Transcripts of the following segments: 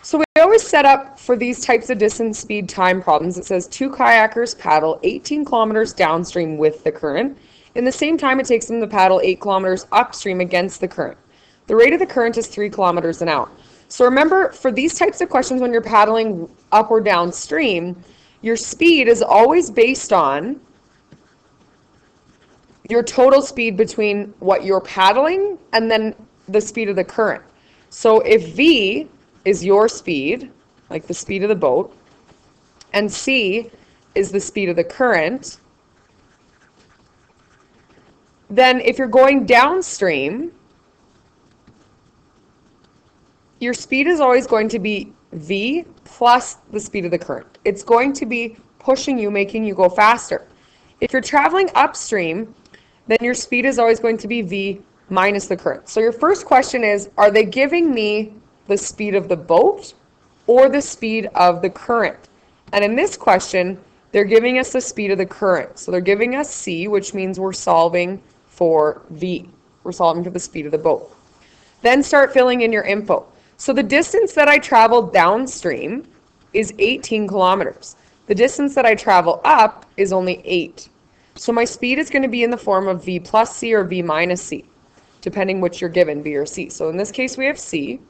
So we always set up for these types of distance, speed, time problems. It says 2 kayakers paddle 18 kilometers downstream with the current. In the same time, it takes them to paddle 8 kilometers upstream against the current. The rate of the current is 3 kilometers an hour. So remember, for these types of questions, when you're paddling up or downstream, your speed is always based on your total speed between what you're paddling and then the speed of the current. So if V is your speed, like the speed of the boat, and C is the speed of the current, then if you're going downstream, your speed is always going to be V plus the speed of the current. It's going to be pushing you, making you go faster. If you're traveling upstream, then your speed is always going to be V minus the current. So your first question is, are they giving me the speed of the boat or the speed of the current? And in this question, they're giving us the speed of the current. So they're giving us C, which means we're solving for V. We're solving for the speed of the boat. Then start filling in your info. So the distance that I travel downstream is 18 kilometers. The distance that I travel up is only 8. So my speed is going to be in the form of V plus C or V minus C, depending which you're given, B or C. So in this case, we have C.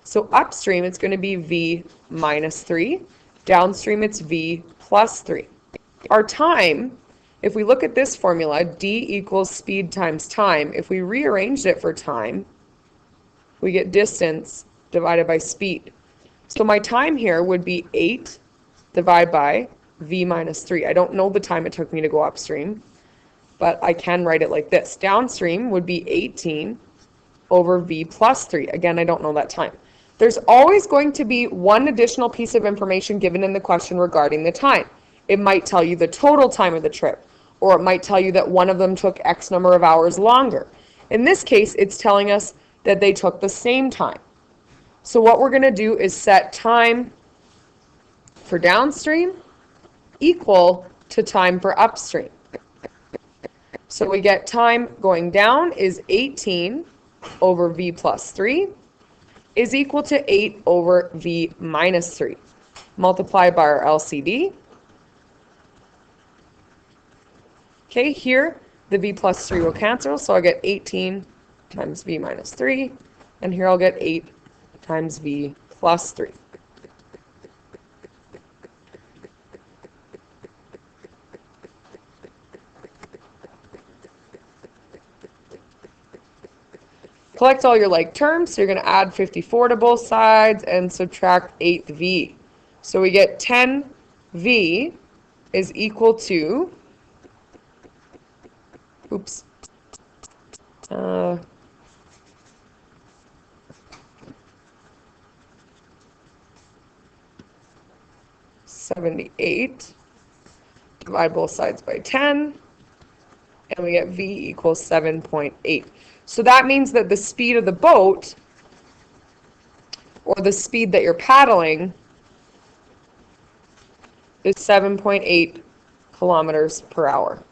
So upstream, it's going to be V minus 3. Downstream, it's V plus 3. Our time, if we look at this formula, D equals speed times time. If we rearranged it for time, we get distance divided by speed. So my time here would be 8 divided by V minus 3. I don't know the time it took me to go upstream, but I can write it like this. Downstream would be 18 over V plus 3. Again, I don't know that time. There's always going to be one additional piece of information given in the question regarding the time. It might tell you the total time of the trip, or it might tell you that one of them took X number of hours longer. In this case, it's telling us that they took the same time. So what we're going to do is set time for downstream equal to time for upstream. So we get time going down is 18 over V plus 3 is equal to 8 over V minus 3. Multiply by our LCD. Okay, here the V plus 3 will cancel, so I get 18 times V minus 3, and here I'll get 8 times V plus 3. Collect all your like terms, so you're going to add 54 to both sides and subtract 8V. So we get 10V is equal to, 78. Divide both sides by 10, and we get V equals 7.8. So that means that the speed of the boat, or the speed that you're paddling, is 7.8 kilometers per hour.